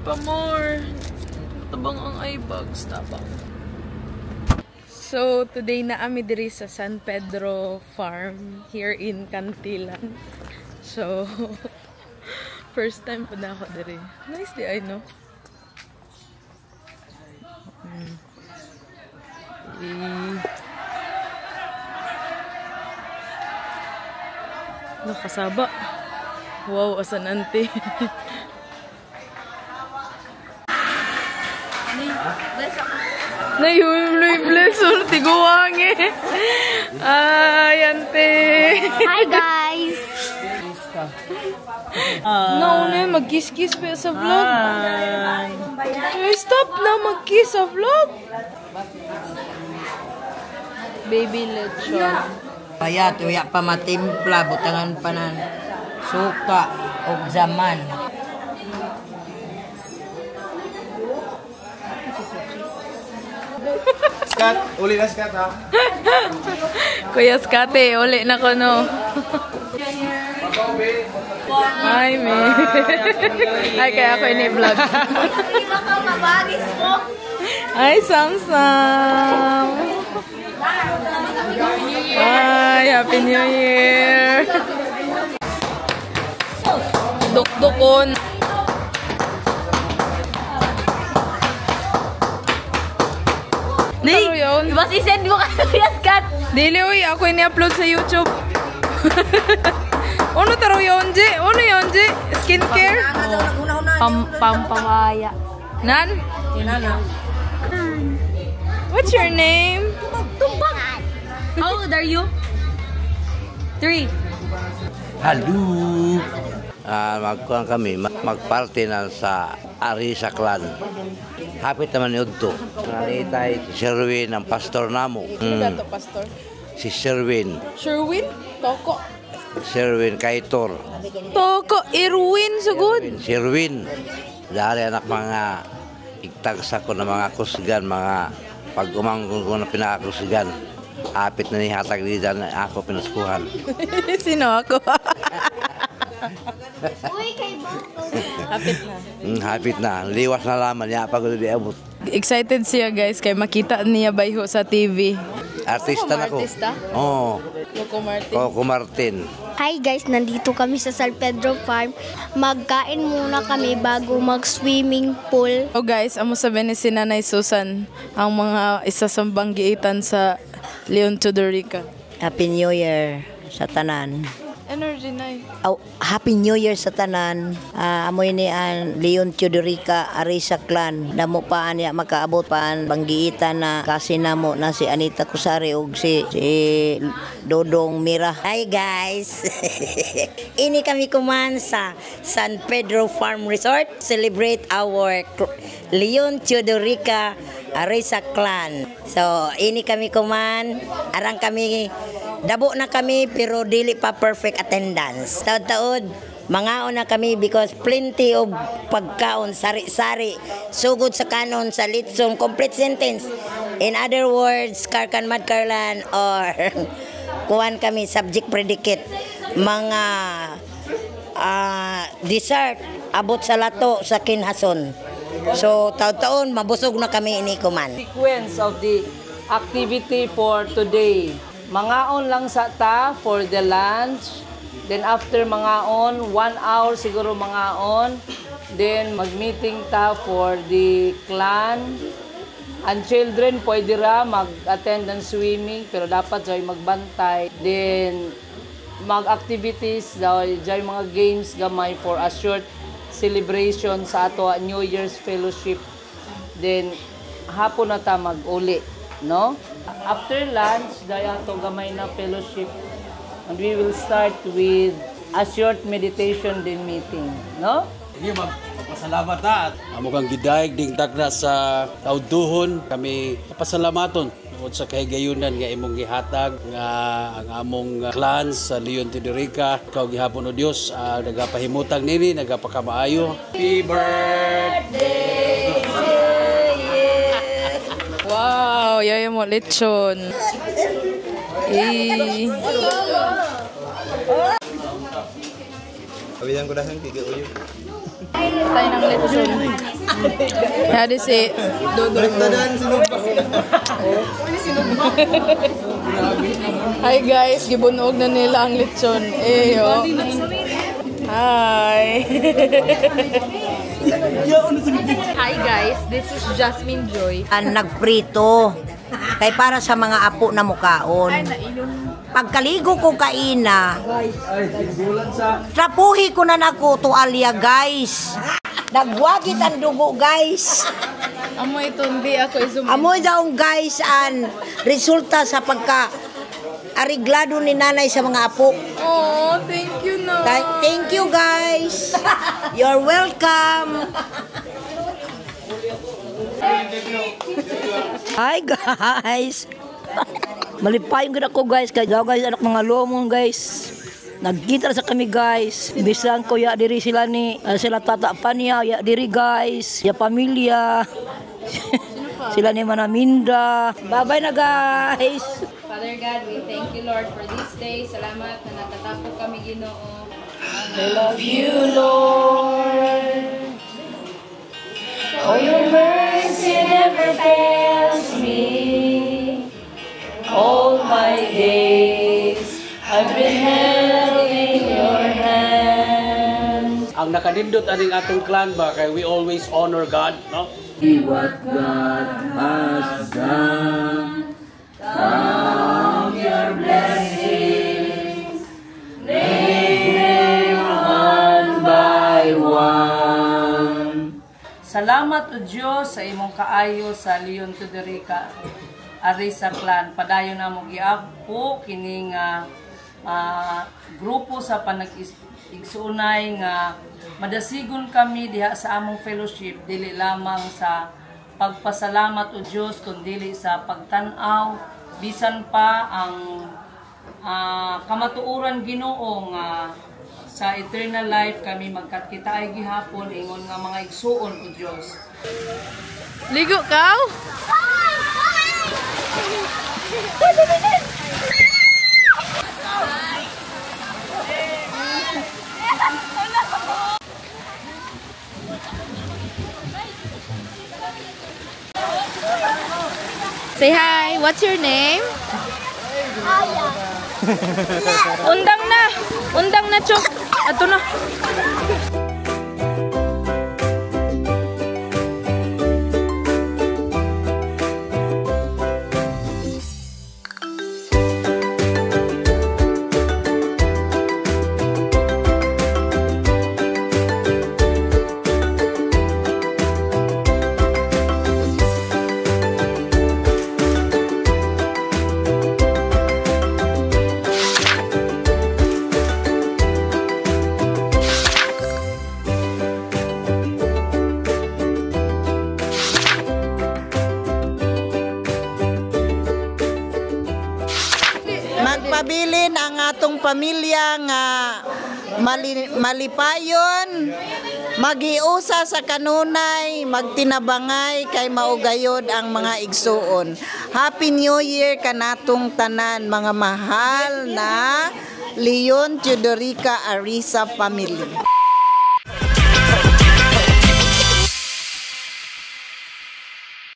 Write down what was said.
pa more. Tabang ang eye bags, tabang. So, today na kami diri sa San Pedro Farm here in Cantilan. So, first time pa na ako diri. Nice di ay, no? Nakasaba. Wow, asan ante. Bless tiguang eh. Ay, ante. Hi guys. No, mag-kiss-kiss pa sa vlog. Ay, stop na mag-kiss sa vlog. Baby lechon. Kaya tuya pa matimpla, butangan pa ng suka o zaman. Skat, uli na Skat ha. Kuya Skate, uli na ko no. Hi, me. Ay, kaya ako ini-vlog. Hi, Samsam. Hi, Happy New Year. Dukdukon. Di ba si-send mo ka Kuya Skat? Dili, uy, ako ini-upload sa YouTube. Ano taro yun, Ji? Ano yun, Ji? Skincare? Pampamaya. Nan? What's your name? Tumbang. How old are you? 3. Hello! Magkuhan kami, magparty na sa Arisa Clan. Hapit naman ni Udto. Nanitay si Sherwin, ang pastor namo. Dato, pastor? Si Sherwin. Sherwin? Toko. Sherwin Kaitor. Toko, Irwin, sugod. Sherwin. Dahil anak mga igtagsa ko na mga kusgan, mga pag-umangkong ko na pinakakusgan. Hapit na ni hatag dito na ako pinaskuhan. Sino ako? Uy, kay Bato. Hapit na. Hapit na. Liwas na laman niya pag di abot. Excited siya guys kay makita niya bayho sa TV. Artista na ko. Artista? Oo. Coco Martin. Coco Martin. Hi guys, nandito kami sa San Pedro Farm. Magkain muna kami bago mag-swimming pool. Oh guys, amo sabihin ni si Nanay Susan ang mga isasambang giitan sa Leon Tudorica. Happy New Year sa tanan. Energy night. Oh, Happy New Year sa tanan. Amoy ni an Leon Tudorica Arisa Clan. Damo pa niya makaabot pa an banggiitan na kasi namo na si Anita Kusari ug si Dodong Mira. Hi guys. Ini kami kuman sa San Pedro Farm Resort. Celebrate our Leon Tudorica Arisa Clan. So, ini kami kuman. Arang kami dabo na kami pero dili pa perfect attendance. Taod-taod, mangaon na kami because plenty of pagkaon, sari-sari, sugod sa kanon, sa litson, complete sentence. In other words, karkan madkarlan or kuhan kami subject predicate. Mga dessert, abot sa lato, sa kinhason. So, taon-taon, mabusog na kami ini kuman. Sequence of the activity for today. Mangaon lang sa ta for the lunch. Then after mangaon, 1 hour siguro mangaon. Then mag-meeting ta for the clan. Ang children pwede ra mag-attend ng swimming pero dapat joy magbantay. Then mag-activities, joy mga games gamay for a short celebration sa ato New Year's fellowship. Then hapon na ta mag-uli, no? After lunch, dahil ato gamay na fellowship, and we will start with a short meditation din meeting, no? Hindi magpasalamat na. Amo kang gidayeg ding tagna sa kauduhon kami pasalamaton tungod sa kahigayunan nga imong gihatag nga ang among clans sa Leon Tudorica. Ikaw gihapon o Dios nagapahimutang nini, nagapakamaayo. Happy birthday to you. Wow, yaya mo lechon. Awiyan ko dahang tiga uyo. Patay ng lechon. Hadi si Dodo. Hi guys, gibunog na nila ang lechon. Eyo. Hi. Hi guys, this is Jasmine Joy. Ang nagprito. Kay para sa mga apo na mukaon. Pagkaligo ko kaina, trapuhi ko na nako tualya guys. Nagwagit ang dugo guys. Amoy tundi ako isum. Amoy daong guys ang resulta sa pagka ariglado ni nanay sa mga apo. Oh, thank you no. Thank you guys. You're welcome. Hi guys. Malipayong gina ko guys. Kaya guys anak mga lomon guys. Nagkita sa kami guys. Bisan ko ya diri sila ni sila tatapan niya ya diri guys. Ya pamilya. Sila ni Manaminda. Bye-bye na guys. Father God, we thank you Lord for this day. Salamat na natatapos kami Ginoo. I love you, Lord. Oh, your mercy never fails me. All my days, I've been held in your hands. Ang nakadindot aning atong clan ba kay we always honor God, no? What God has done, count your blessings, name one by one. Salamat o Diyos sa imong kaayo sa Leon Tudorica Arisa Clan. Padayon na mong giapo kining grupo sa panag-igsuunay nga madasigon kami diha sa among fellowship dili lamang sa pagpasalamat o Diyos kundi sa pagtan-aw bisan pa ang kamatuoran Ginoo nga sa eternal life kami magkakita ay gihapon ingon nga mga igsuon o Diyos. Ligo ka? Say hi. What's your name? Aya. Undang na. Undang na, Chok. Ato na. Magpabilin ang atong pamilya nga malipayon, magiusa sa kanunay, magtinabangay kay maugayod ang mga igsuon. Happy New Year kanatong tanan mga mahal na Leon Tudorica Arisa family.